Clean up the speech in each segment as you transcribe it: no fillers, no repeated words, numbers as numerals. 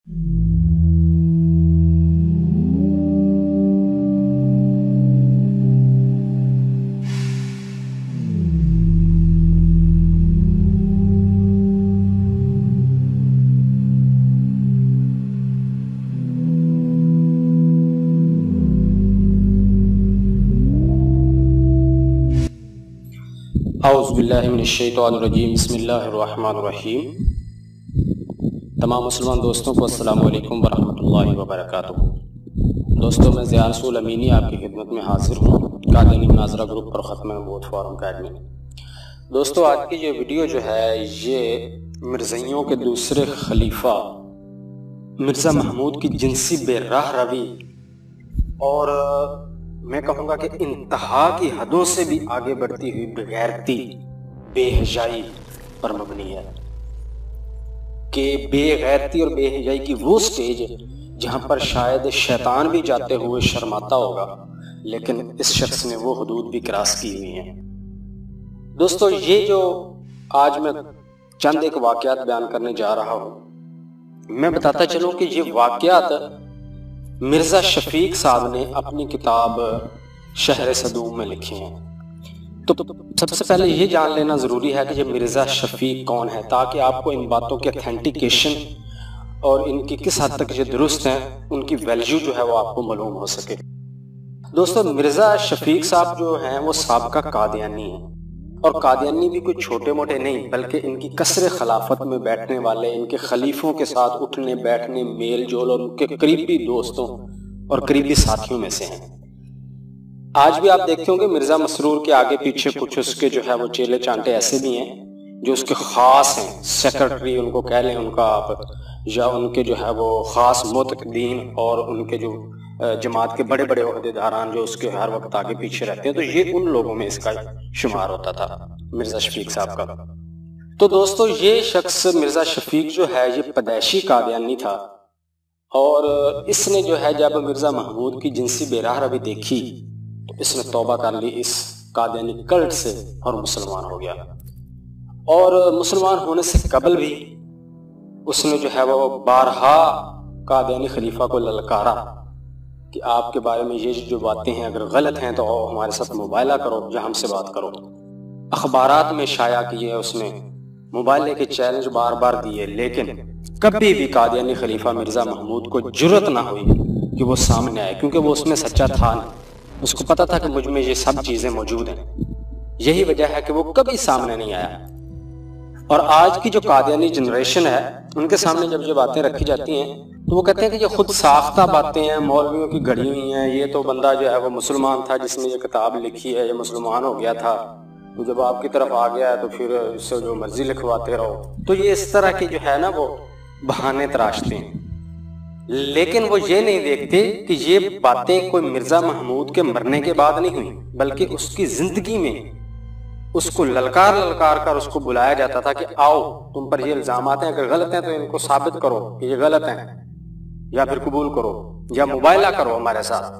اعوذ باللہ من الشیطان الرجیم، بسم اللہ الرحمن الرحیم۔ تمام مسلمان دوستوں کو السلام علیکم ورحمۃ اللہ وبرکاتہ۔ دوستوں، میں ضیاء رسول امینی آپ کی خدمت میں حاضر ہوں، قادیانی مناظرہ گروپ پر ختم نبوت فورم کا ایڈمن۔ دوستوں، آج کی یہ ویڈیو جو ہے یہ مرزائیوں کے دوسرے خلیفہ مرزا محمود کی جنسی بے راہ روی اور میں کہوں گا کہ انتہا کی حدوں سے بھی آگے بڑھتی ہوئی بغیرتی، بے حیائی پر مبنی ہے کہ بے غیرتی اور بے حیائی کی وہ سٹیج جہاں پر شاید شیطان بھی جاتے ہوئے شرماتا ہوگا، لیکن اس شخص نے وہ حدود بھی کراس کی ہوئی ہیں۔ دوستو، یہ جو آج میں چند ایک واقعات بیان کرنے جا رہا ہوں، میں بتاتا چلوں کہ یہ واقعات مرزا شفیق صاحب نے اپنی کتاب شہر صدوم میں لکھے ہیں۔ تو سب سے پہلے یہ جان لینا ضروری ہے کہ یہ مرزا شفیق کون ہے، تاکہ آپ کو ان باتوں کی اتھینٹیکیشن اور ان کی کس حد تک یہ درست ہیں، ان کی ویلیو جو ہے وہ آپ کو معلوم ہو سکے۔ دوستو، مرزا شفیق صاحب جو ہیں وہ سابقہ قادیانی ہیں، اور قادیانی بھی کوئی چھوٹے موٹے نہیں، بلکہ ان کی قصر خلافت میں بیٹھنے والے، ان کے خلیفوں کے ساتھ اٹھنے بیٹھنے، میل جول اور ان کے قریبی دوستوں اور قریبی ساتھیوں میں سے ہیں۔ آج بھی آپ دیکھتے ہوں گے مرزا مسرور کے آگے پیچھے کچھ اس کے جو ہے وہ چیلے چانٹے ایسے بھی ہیں جو اس کے خاص ہیں، سیکرٹری ان کو کہہ لیں ان کا آپ، یا ان کے جو ہے وہ خاص متقدین اور ان کے جو جماعت کے بڑے بڑے عہدیداران جو اس کے ہر وقت آگے پیچھے رہتے ہیں، تو یہ ان لوگوں میں اس کا شمار ہوتا تھا مرزا شفیق صاحب کا۔ تو دوستو، یہ شخص مرزا شفیق جو ہے یہ پیدائشی قادیانی تھا، اور اس نے جو ہے جب مرزا محمود کی جنسی بے راہ روی دیکھی تو اس نے توبہ کر لی اس قادیانی کلٹ سے اور مسلمان ہو گیا۔ اور مسلمان ہونے سے قبل بھی اس نے جو ہے وہ بارہا قادیانی خلیفہ کو للکارا کہ آپ کے بارے میں یہ جو باتیں ہیں اگر غلط ہیں تو ہمارے ساتھ مباہلہ کرو یا ہم سے بات کرو۔ اخبارات میں شائع کیے اس نے، مباہلے کے چیلنج بار بار دیے، لیکن کبھی بھی قادیانی خلیفہ مرزا محمود کو جرأت نہ ہوئی کہ وہ سامنے آئے، کیونکہ وہ اس میں سچا تھا نہیں، اس کو پتا تھا کہ مجھ میں یہ سب چیزیں موجود ہیں۔ یہی وجہ ہے کہ وہ کبھی سامنے نہیں آیا۔ اور آج کی جو قادیانی جنریشن ہے ان کے سامنے جب یہ باتیں رکھی جاتی ہیں تو وہ کہتے ہیں کہ یہ خود ساختہ باتیں ہیں، مولویوں کی گھڑی ہوئی ہیں، یہ تو بندہ جو ہے وہ مسلمان تھا جس نے یہ کتاب لکھی ہے، یہ مسلمان ہو گیا تھا، تو جب آپ کی طرف آ گیا ہے تو پھر اس سے جو مرضی لکھواتے رہو۔ تو یہ اس طرح کی جو ہے نا وہ بہانے تراشتے ہیں، لیکن وہ یہ نہیں دیکھتے کہ یہ باتیں کوئی مرزا محمود کے مرنے کے بعد نہیں ہوئی، بلکہ اس کی زندگی میں اس کو للکار للکار کر اس کو بلایا جاتا تھا کہ آؤ، تم پر یہ الزامات ہیں، اگر غلط ہیں تو ان کو ثابت کرو کہ یہ غلط ہیں، یا پھر قبول کرو یا مباہلہ کرو ہمارے ساتھ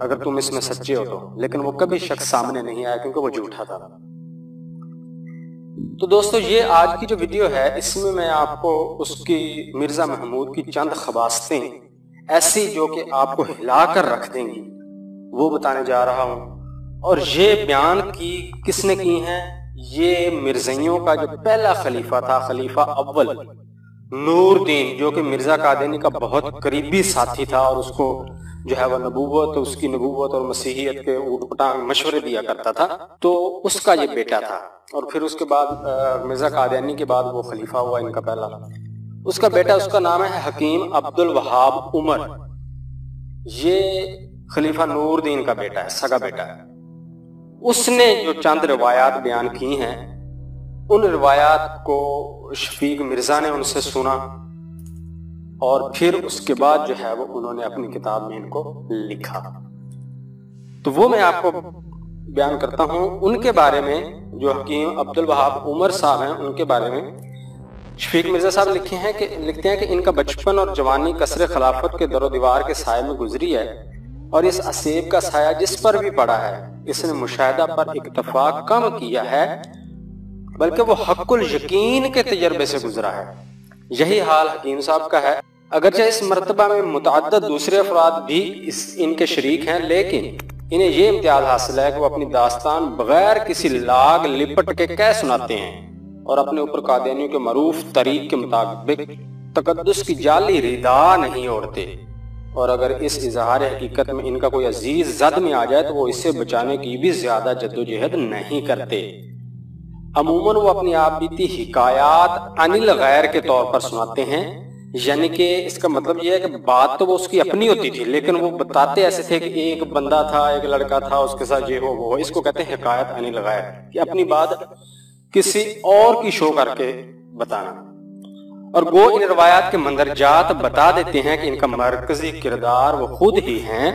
اگر تم اس میں سچے ہو تو۔ لیکن وہ کبھی شخص سامنے نہیں آیا کیونکہ وہ جھوٹا تھا۔ تو دوستو، یہ آج کی جو ویڈیو ہے اس میں میں آپ کو اس کی مرزا محمود کی چند خباستیں ایسی جو کہ آپ کو ہلا کر رکھ دیں گی وہ بتانے جا رہا ہوں۔ اور یہ بیان کی کس نے کی ہیں؟ یہ مرزائیوں کا جو پہلا خلیفہ تھا، خلیفہ اول نور دین، جو کہ مرزا قادیانی کا بہت قریبی ساتھی تھا اور اس کو جو ہے وہ نبوت، اس کی نبوت اور مسیحیت کے اوٹ پٹانگ مشورے دیا کرتا تھا، تو اس کا یہ بیٹا تھا۔ اور پھر اس کے بعد مرزا قادیانی کے بعد وہ خلیفہ ہوا ان کا پہلا، اس کا بیٹا، اس کا نام ہے حکیم عبد الوہاب عمر۔ یہ خلیفہ نور دین کا بیٹا ہے، سگا بیٹا ہے۔ اس نے جو چند روایات بیان کی ہیں ان روایات کو شفیق مرزا نے ان سے سنا، اور پھر اس کے بعد جو ہے وہ انہوں نے اپنی کتاب میں ان کو لکھا۔ تو وہ میں آپ کو بیان کرتا ہوں ان کے بارے میں۔ جو حکیم عبد الوہاب عمر صاحب ہیں ان کے بارے میں شفیق مرزا صاحب لکھتے ہیں کہ ان کا بچپن اور جوانی قصر خلافت کے در و دیوار کے سائے میں گزری ہے، اور اس اسیب کا سایہ جس پر بھی پڑا ہے اس نے مشاہدہ پر اکتفا کم کیا ہے، بلکہ وہ حق الیقین کے تجربے سے گزرا ہے۔ یہی حال حکیم صاحب کا ہے۔ اگرچہ اس مرتبہ میں متعدد دوسرے افراد بھی ان کے شریک ہیں، لیکن انہیں یہ امتیاز حاصل ہے کہ وہ اپنی داستان بغیر کسی لاگ لپٹ کے کہہ سناتے ہیں اور اپنے اوپر قادیانیوں کے معروف طریق کے مطابق تقدس کی جعلی ردا نہیں اوڑھتے، اور اگر اس اظہار حقیقت میں ان کا کوئی عزیز زد میں آ جائے تو وہ اسے بچانے کی بھی زیادہ جدوجہد نہیں کرتے۔ عموماً وہ اپنی آپ بیتی حکایات عن الغیر کے طور پر سناتے ہیں، یعنی کہ اس کا مطلب یہ ہے کہ بات تو وہ اس کی اپنی ہوتی تھی، لیکن وہ بتاتے ایسے تھے کہ ایک بندہ تھا، ایک لڑکا تھا، اس کے ساتھ یہ ہو وہ ہو۔ اس کو کہتے ہیں حکایت عن الغیر، کہ اپنی بات کسی اور کی شو کر کے بتانا، اور گو ان روایات کے مندرجات بتا دیتے ہیں کہ ان کا مرکزی کردار وہ خود ہی ہیں،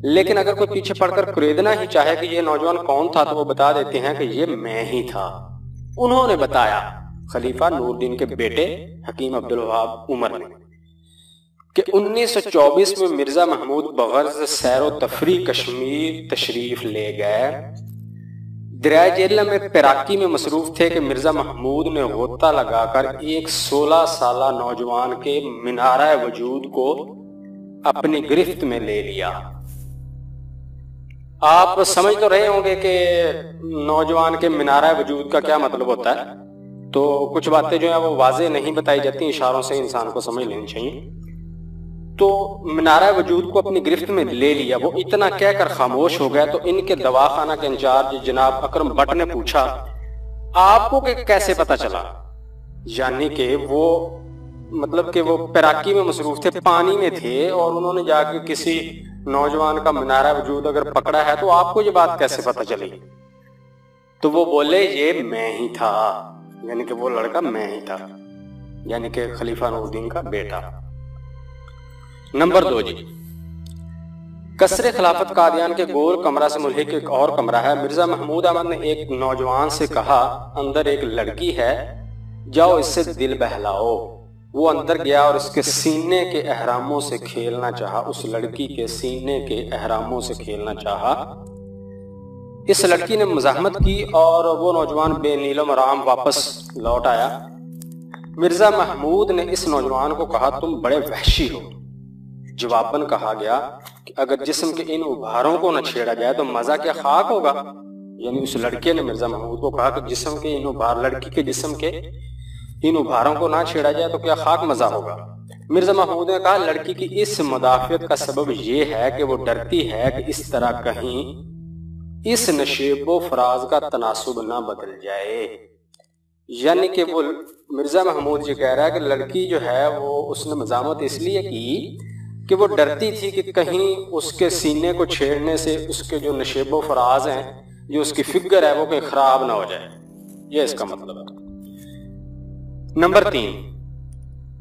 لیکن اگر کوئی پیچھے پڑھ کر قریدنا ہی چاہے کہ یہ نوجوان کون تھا تو وہ بتا دیتے ہیں کہ یہ میں ہی تھا۔ انہوں نے بتایا، خلیفہ نور الدین کے بیٹے حکیم عبدالوہاب عمر نے، کہ 1924 میں مرزا محمود بغرض سیر و تفریح کشمیر تشریف لے گئے۔ دریائے جہلم میں پیراکی میں مصروف تھے کہ مرزا محمود نے غوطہ لگا کر ایک 16 سالہ نوجوان کے منارہ وجود کو اپنی گرفت میں لے لیا۔ آپ سمجھ تو رہے ہوں گے کہ نوجوان کے منارہ وجود کا کیا مطلب ہوتا ہے، تو کچھ باتیں جو ہیں وہ واضح نہیں بتائی جاتی، اشاروں سے انسان کو سمجھ لینی چاہیے۔ تو منارہ وجود کو اپنی گرفت میں لے لیا، وہ اتنا کہہ کر خاموش ہو گیا تو ان کے دواخانہ کے انچارج جناب اکرم بٹ نے پوچھا، آپ کو کیسے پتا چلا؟ یعنی کہ وہ مطلب کہ وہ پیراکی میں مصروف تھے، پانی میں تھے، اور انہوں نے جا کے کسی نوجوان کا منارہ وجود اگر پکڑا ہے تو آپ کو یہ بات کیسے پتا چلی؟ تو وہ بولے یہ میں ہی تھا، یعنی کہ وہ لڑکا میں ہی تھا، یعنی کہ خلیفہ نور الدین کا بیٹا۔ نمبر 2 جی، قصر خلافت قادیان کے گول کمرہ سے ملحق ایک اور کمرہ ہے۔ مرزا محمود احمد نے ایک نوجوان سے کہا، اندر ایک لڑکی ہے، جاؤ اس سے دل بہلاؤ۔ وہ اندر گیا اور اس کے سینے کے احراموں سے کھیلنا چاہا، اس لڑکی کے سینے کے احراموں سے کھیلنا چاہا۔ اس لڑکی نے مزاحمت کی اور وہ نوجوان بے نیلم آرام واپس لوٹ آیا۔ مرزا محمود نے اس نوجوان کو کہا، تم بڑے وحشی ہو۔ جواباً کہا گیا کہ اگر جسم کے ان ابھاروں کو نہ چھیڑا جائے تو مزہ کیا خاک ہوگا؟ یعنی اس لڑکے نے مرزا محمود کو کہا کہ جسم کے ان ابھار، لڑکی کے جسم کے ان ابھاروں کو نہ چھیڑا جائے تو کیا خاک مزہ ہوگا؟ مرزا محمود نے کہا، لڑکی کی اس مدافعت کا سبب یہ ہے کہ وہ ڈرتی ہے کہ اس طرح کہیں اس نشیب و فراز کا تناسب نہ بدل جائے۔ یعنی کہ وہ مرزا محمود یہ کہہ رہا ہے کہ لڑکی جو ہے وہ اس نے مزاحمت اس لیے کی کہ وہ ڈرتی تھی کہ کہیں اس کے سینے کو چھیڑنے سے اس کے جو نشیب و فراز ہیں، جو اس کی فگر ہے، وہ کہیں خراب نہ ہو جائے۔ یہ اس کا مطلب ہے۔ نمبر 3،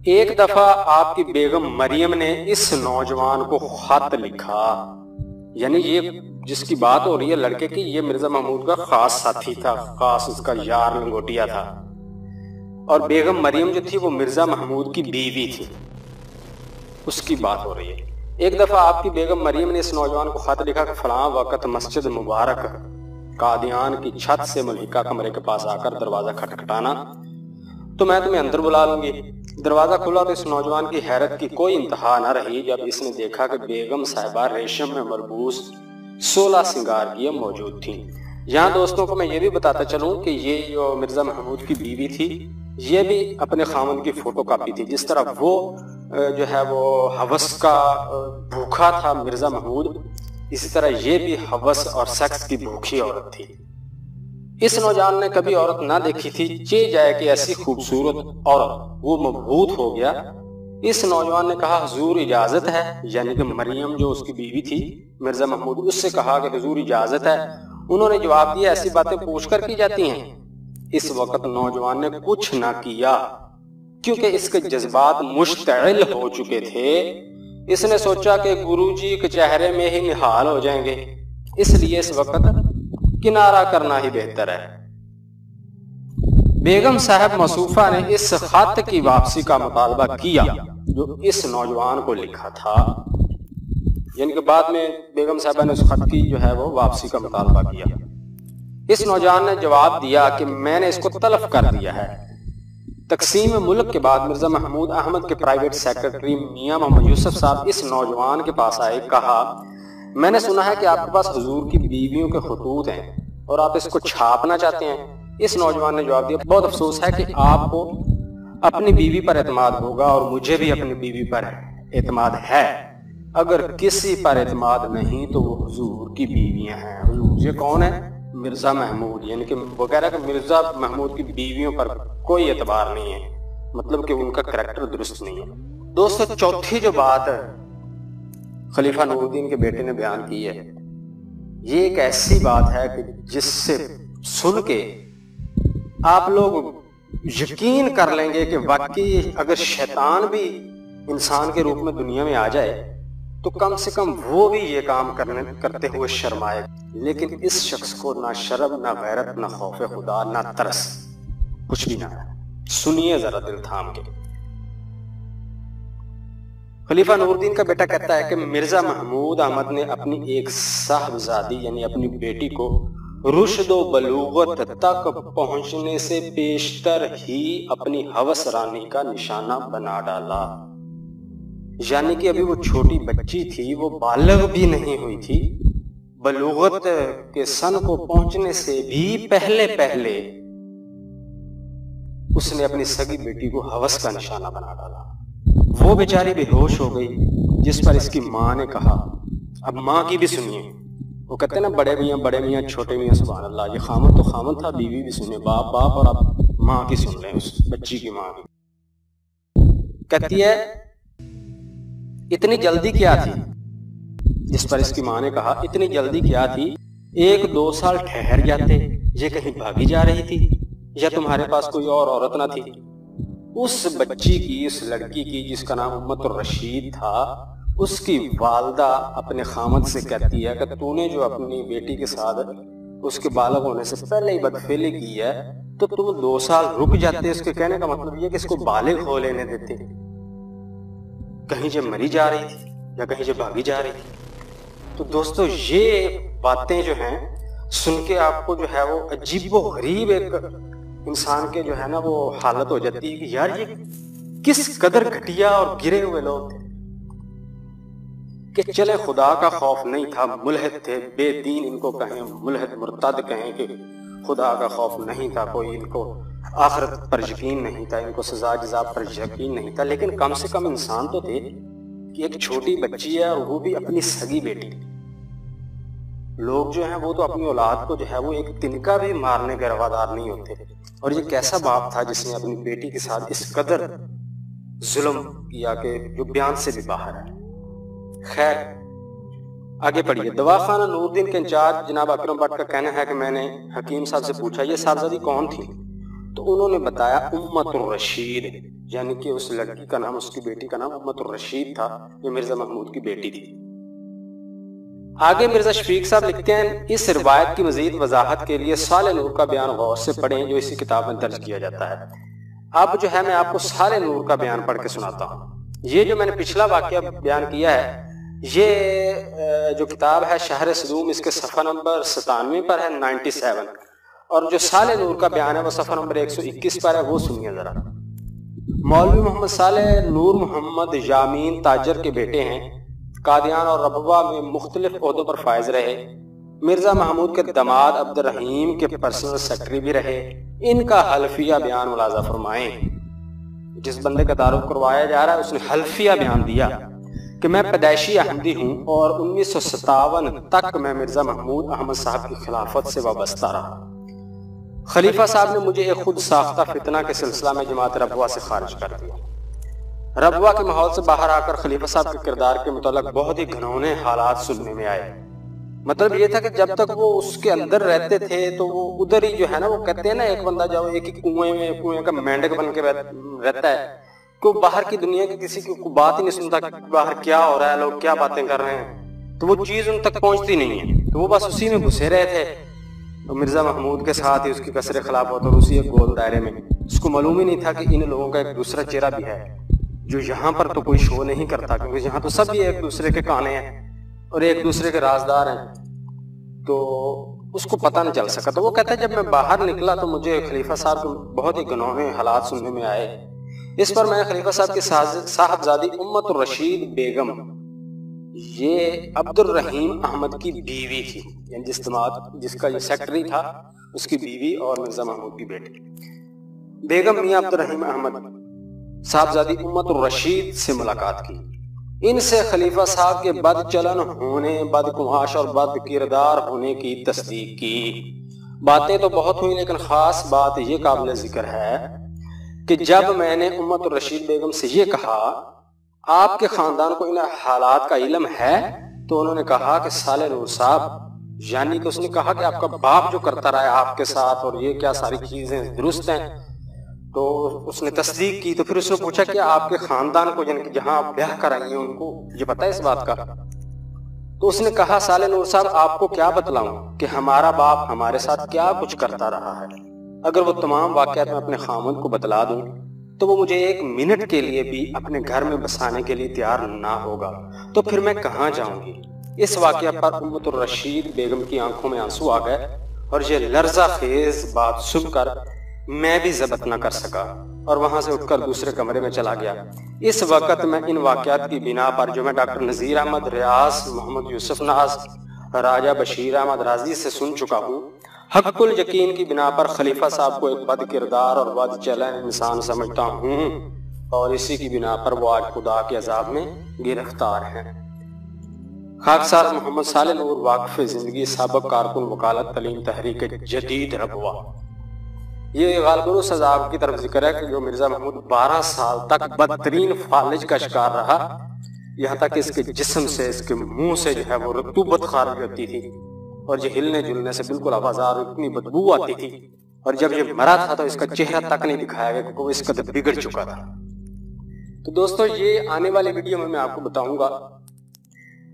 ایک دفعہ آپ کی بیگم مریم نے اس نوجوان کو خط لکھا، یعنی یہ جس کی بات ہو رہی ہے لڑکے کی، یہ مرزا محمود کا خاص ساتھی تھا، خاص اس کا یار لنگوٹیا تھا، اور بیگم مریم جو تھی وہ مرزا محمود کی بیوی تھی، اس کی بات ہو رہی ہے۔ ایک دفعہ آپ کی بیگم مریم نے اس نوجوان کو خط لکھا کہ فلاں وقت مسجد مبارک قادیان کی چھت سے ملحقہ کمرے کے پاس آ کر دروازہ کھٹکھٹانا تو میں تمہیں اندر بلا لوں گی۔ دروازہ کھلا تو اس نوجوان کی حیرت کی کوئی انتہا نہ رہی جب اس نے دیکھا کہ بیگم صاحبہ ریشم میں مربوس 16 سنگار کی موجود تھیں۔ یہاں دوستوں کو میں یہ بھی بتاتا چلوں کہ یہ جو مرزا محمود کی بیوی تھی یہ بھی اپنے خاوند کی فوٹو کاپی تھی۔ جس طرح وہ جو ہے وہ ہوس کا بھوکا تھا مرزا محمود، اسی طرح یہ بھی ہوس اور سیکس کی بھوکی عورت تھی۔ اس نوجوان نے کبھی عورت نہ دیکھی تھی، چہ جائے کہ ایسی خوبصورت عورت، وہ مبہوت ہو گیا۔ اس نوجوان نے کہا، حضور اجازت ہے، یعنی کہ مریم جو اس کی بیوی تھی مرزا محمود، اس سے کہا کہ حضور اجازت ہے۔ انہوں نے جواب دیا، ایسی باتیں پوچھ کر کی جاتی ہیں۔ اس وقت نوجوان نے کچھ نہ کیا کیونکہ اس کے جذبات مشتعل ہو چکے تھے۔ اس نے سوچا کہ گرو جی کے چہرے میں ہی نہال ہو جائیں گے، اس لیے اس وقت کنارہ کرنا ہی بہتر ہے۔ بیگم صاحب موصوفہ نے اس خط کی واپسی کا مطالبہ کیا جو اس نوجوان کو لکھا تھا، یعنی کہ بعد میں بیگم صاحبہ نے اس خط کی جو ہے وہ واپسی کا مطالبہ کیا۔ اس نوجوان نے جواب دیا کہ میں نے اس کو تلف کر دیا ہے۔ تقسیم ملک کے بعد مرزا محمود احمد کے پرائیویٹ سیکرٹری میاں محمد یوسف صاحب اس نوجوان کے پاس آئے. کہا میں نے سنا ہے کہ آپ کے پاس حضور کی بیویوں کے خطوط ہیں اور آپ اس کو چھاپنا چاہتے ہیں. اس نوجوان نے جواب دیا بہت افسوس ہے کہ آپ کو اپنی بیوی پر اعتماد ہوگا اور مجھے بھی اپنی بیوی پر اعتماد ہے. اگر کسی پر اعتماد نہیں تو وہ حضور کی بیویاں ہیں. حضور یہ کون ہے؟ مرزا محمود. یعنی کہ وہ کہہ رہا ہے کہ مرزا محمود کی بیویوں پر کوئی اعتبار نہیں ہے، مطلب کہ ان کا کریکٹر درست نہیں ہے. دوستو چوتھی جو بات خلیفہ نور الدین کے بیٹے نے بیان کی ہے، یہ ایک ایسی بات ہے کہ جس سے سن کے آپ لوگ یقین کر لیں گے کہ واقعی اگر شیطان بھی انسان کے روپ میں دنیا میں آ جائے تو کم سے کم وہ بھی یہ کام کرتے ہوئے شرمائے. لیکن اس شخص کو نہ شرم، نہ غیرت، نہ خوف خدا، نہ ترس، کچھ بھی نہ ہے. سنیے ذرا دل تھام کے. خلیفہ نور الدین کا بیٹا کہتا ہے کہ مرزا محمود احمد نے اپنی ایک صاحبزادی یعنی اپنی بیٹی کو رشد و بلوغت تک پہنچنے سے پیشتر ہی اپنی ہوس رانی کا نشانہ بنا ڈالا. یعنی کہ ابھی وہ چھوٹی بچی تھی، وہ بالغ بھی نہیں ہوئی تھی. بلوغت کے سن کو پہنچنے سے بھی پہلے اس نے اپنی سگی بیٹی کو ہوس کا نشانہ بنا ڈالا. وہ بیچاری بے ہوش ہو گئی، جس پر اس کی ماں نے کہا. اب ماں کی بھی سنیے. وہ کہتے ہیں نا بڑے میاں چھوٹے میاں، سبحان اللہ. یہ خامن تو خامن تھا، بیوی بھی سنیے، باپ اور اب ماں کی سن لیں، اس بچی کی ماں کی. کہتی ہے اتنی جلدی کیا تھی؟ جس پر اس کی ماں نے کہا اتنی جلدی کیا تھی، 1-2 سال ٹھہر جاتے. یہ کہیں بھاگی جا رہی تھی یا تمہارے پاس کوئی اور عورت نہ تھی؟ اس بچی کی، اس لڑکی کی جس کا نام امت الرشید تھا، اس کی والدہ اپنے خامد سے کہتی ہے کہ تو نے جو اپنی بیٹی کے ساتھ اس کے بالغ ہونے سے پہلے ہی بدفعلی کی ہے تو تم 2 سال رک جاتے. اس کے کہنے کا مطلب یہ کہ اس کو بالغ ہو لینے دیتے. کہیں جو مری جا رہی تھی یا کہیں جو بھاگی جا رہی تھی. تو دوستو یہ باتیں جو ہیں سن کے آپ کو جو ہے وہ عجیب و غریب ایک انسان کے جو ہے نا وہ حالت ہو جاتی ہے کہ یار یہ کس قدر گھٹیا اور گرے ہوئے لوگ تھے کہ چلے خدا کا خوف نہیں تھا، ملحد تھے، بے دین ان کو کہیں، ملحد مرتد کہیں، کہ خدا کا خوف نہیں تھا، کوئی ان کو آخرت پر یقین نہیں تھا، ان کو سزا جزا پر یقین نہیں تھا. لیکن کم سے کم انسان تو تھے کہ ایک چھوٹی بچی ہے اور وہ بھی اپنی سگی بیٹی. لوگ جو ہیں وہ تو اپنی اولاد کو جو ہے وہ ایک تنکا بھی مارنے کے روادار نہیں ہوتے. اور یہ کیسا باپ تھا جس نے اپنی بیٹی کے ساتھ اس قدر ظلم کیا کہ جو بیان سے بھی باہر ہے. خیر آگے پڑھیے. دواخانہ نور الدین کے انچارج جناب اکرم بٹ کا کہنا ہے کہ میں نے حکیم صاحب سے پوچھا یہ صاحبزادی کون تھی؟ تو انہوں نے بتایا امت الرشید، یعنی کہ اس لڑکی کا نام، اس کی بیٹی کا نام امت الرشید تھا، یہ مرزا محمود کی بیٹی تھی. آگے مرزا شفیق صاحب لکھتے ہیں اس روایت کی مزید وضاحت کے لیے سال نور کا بیان غور سے پڑھیں جو اسی کتاب میں درج کیا جاتا ہے. اب جو ہے میں آپ کو سال نور کا بیان پڑھ کے سناتا ہوں. یہ جو میں نے پچھلا واقعہ بیان کیا ہے، یہ جو کتاب ہے شہر صدوم، اس کے صفحہ نمبر 97 پر ہے، 97. اور جو سال نور کا بیان ہے وہ صفحہ نمبر 121 پر ہے، وہ سنیے ذرا. مولوی محمد صالح نور محمد یامین تاجر کے بیٹے ہیں، قادیان اور ربوہ میں مختلف عہدوں پر فائز رہے. مرزا محمود کے داماد عبد الرحیم کے پرسنل سیکرٹری بھی رہے. ان کا حلفیہ بیان ملاحظہ فرمائیں. جس بندے کا تعارف کروایا جا رہا ہے اس نے حلفیہ بیان دیا کہ میں پیدائشی احمدی ہوں اور 1957 تک میں مرزا محمود احمد صاحب کی خلافت سے وابستہ رہا. خلیفہ صاحب نے مجھے ایک خود ساختہ فتنہ کے سلسلہ میں جماعت ربوہ سے خارج کر دیا. ربوہ کے ماحول سے باہر آ کر خلیفہ صاحب کے کردار کے متعلق بہت ہی گھنونے حالات سننے میں آئے. مطلب یہ تھا کہ جب تک وہ اس کے اندر رہتے تھے تو وہ ادھر ہی جو ہے نا، وہ کہتے ہیں نا ایک بندہ جب ایک ہی کنویں کا مینڈک بن کے رہتا ہے کہ باہر کی دنیا کی کسی کی بات ہی نہیں سنتا کہ باہر کیا ہو رہا ہے، لوگ کیا باتیں کر رہے ہیں، تو وہ چیز ان تک پہنچتی نہیں ہے. تو وہ بس اسی میں گھسے رہے تھے. تو مرزا محمود کے ساتھ ہی اس کی کثر خلافت اور اسی ایک گول دائرے میں اس کو معلوم ہی نہیں تھا کہ ان لوگوں کا ایک دوسرا چہرہ بھی ہے جو یہاں پر تو کوئی شو نہیں کرتا، کیونکہ یہاں تو سب ہی ایک دوسرے کے کانے ہیں اور ایک دوسرے کے رازدار ہیں. تو اس کو پتہ نہیں چل سکا۔ تو وہ کہتا ہے جب میں باہر نکلا تو مجھے خلیفہ صاحب کے بہت ہی گنونے حالات سننے میں آئے۔ اس پر میں نے خلیفہ صاحب کی صاحبزادی امت الرشید بیگم، یہ عبد الرحیم احمد کی بیوی تھی، یعنی جس کا یہ سیکٹری تھا اس کی بیوی اور مرزا محمود کی بیٹی بیگم میاں عبد الرحیم احمد صاحبزادی امت الرشید سے ملاقات کی۔ ان سے خلیفہ صاحب کے بد چلن ہونے، بدگماش اور بد کردار ہونے کی تصدیق کی۔ باتیں تو بہت ہوئی، لیکن خاص بات یہ قابل ذکر ہے کہ جب میں نے امت الرشید بیگم سے یہ کہا آپ کے خاندان کو ان حالات کا علم ہے، تو انہوں نے کہا کہ صالح نور صاحب، یعنی کہ اس نے کہا کہ آپ کا باپ جو کرتا رہا ہے آپ کے ساتھ اور یہ کیا ساری چیزیں درست ہیں، تو اس نے تصدیق کی۔ تو پھر اس نے پوچھا کہ آپ کے خاندان کو، یعنی کہ جہاں آپ بیاہ کرائی ہیں ان کو یہ پتہ ہے اس بات کا؟ تو اس نے کہا صالح نور صاحب آپ کو کیا بتلاؤں کہ ہمارا باپ ہمارے ساتھ کیا کچھ کرتا رہا ہے، اگر وہ تمام واقعات میں اپنے خامد کو بتلا دوں تو وہ مجھے ایک منٹ کے لیے بھی اپنے گھر میں بسانے کے لیے تیار نہ ہوگا، تو پھر میں کہاں جاؤں گی؟ اس واقعہ پر امت الرشید بیگم کی آنکھوں میں آنسو آ گئے اور یہ لرزہ خیز بات سن کر میں بھی ضبط نہ کر سکا اور وہاں سے اٹھ کر دوسرے کمرے میں چلا گیا۔ اس وقت میں ان واقعات کی بنا پر جو میں ڈاکٹر نذیر احمد ریاض، محمد یوسف ناز، راجہ بشیر احمد رازی سے سن چکا ہوں، حق الیقین کی بنا پر خلیفہ صاحب کو ایک بد کردار اور بد چلن انسان سمجھتا ہوں، اور اسی کی بنا پر وہ آج خدا کے عذاب میں گرفتار ہیں۔ خاکسار محمد صالح نور، واقف زندگی، سابق کارکن وکالت تعلیم تحریک جدید ربوہ۔ یہ غالباً اس عذاب کی طرف ذکر ہے کہ جو مرزا محمود 12 سال تک بدترین فالج کا شکار رہا، یہاں تک اس کے جسم سے، اس کے منہ سے جو ہے وہ رطوبت خارج ہوتی تھی اور یہ ہلنے جلنے سے بالکل آوازار، اتنی بدبو آتی تھی، اور جب یہ مرا تھا تو اس کا چہرہ تک نہیں دکھایا گیا کیونکہ وہ اس قدر بگڑ چکا تھا۔ تو دوستو یہ آنے والے ویڈیو میں آپ کو بتاؤں گا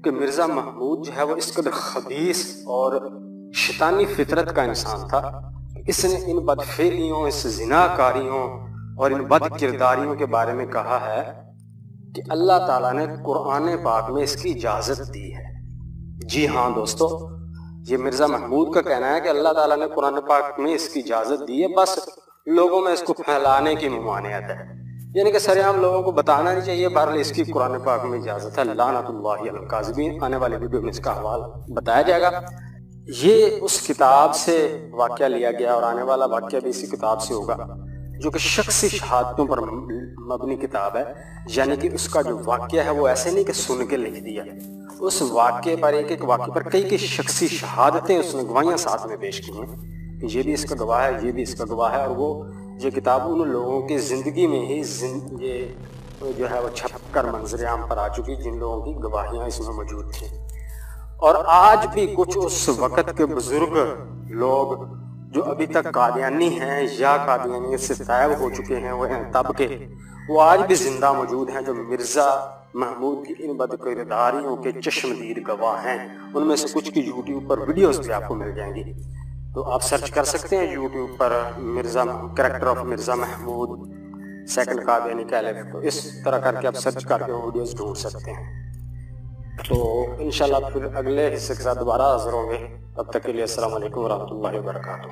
کہ مرزا محمود جو ہے وہ اس قدر خبیث اور شیطانی فطرت کا انسان تھا، اس نے ان بدفعلیوں، اس زناکاریوں اور ان بد کرداریوں کے بارے میں کہا ہے کہ اللہ تعالیٰ نے قرآن پاک میں اس کی اجازت دی ہے۔ جی ہاں دوستو، یہ مرزا محمود کا کہنا ہے کہ اللہ تعالیٰ نے قرآن پاک میں اس کی اجازت دی ہے، بس لوگوں میں اس کو پھیلانے کی ممانعت ہے، یعنی کہ سرعام لوگوں کو بتانا نہیں چاہیے، بہرحال اس کی قرآن پاک میں اجازت ہے۔ لعنت اللہ علی الکاذبین، آنے والے ویڈیو میں اس کا حوال بتایا جائے گا۔ یہ اس کتاب سے واقعہ لیا گیا اور آنے والا واقعہ بھی اسی کتاب سے ہوگا، جو کہ شخصی شہادتوں پر مبنی کتاب ہے، یعنی کہ اس کا جو واقعہ ہے وہ ایسے نہیں کہ سن کے لکھ دیا، اس واقعے پر ایک واقعے پر کئی شخصی شہادتیں اس نے گواہیاں ساتھ میں پیش کی ہیں کہ یہ بھی اس کا گواہ ہے، یہ بھی اس کا گواہ ہے، اور وہ یہ کتاب ان لوگوں کی زندگی میں ہی یہ جو ہے وہ چھپ کر منظر عام پر آ چکی، جن لوگوں کی گواہیاں اس میں موجود تھیں۔ اور آج بھی کچھ اس وقت کے بزرگ لوگ جو ابھی تک قادیانی ہیں یا قادیانیت سے طائب ہو چکے ہیں، وہ ہیں تب کے، وہ آج بھی زندہ موجود ہیں، جو مرزا محمود کی ان بد کرداریوں کے چشمدید گواہ ہیں۔ ان میں سے کچھ کی یوٹیوب پر ویڈیوز بھی آپ کو مل جائیں گی، تو آپ سرچ کر سکتے ہیں یوٹیوب پر character of Mirza Mahmood second Qadiani caliph, تو اس طرح کر کے آپ سرچ کر کے ویڈیوز ڈھونڈ سکتے ہیں۔ تو انشاءاللہ پھر اگلے حصے کے ساتھ دوبارہ حاضر ہوں گے، تب تک کے لیے السلام علیکم ورحمۃ اللہ وبرکاتہ۔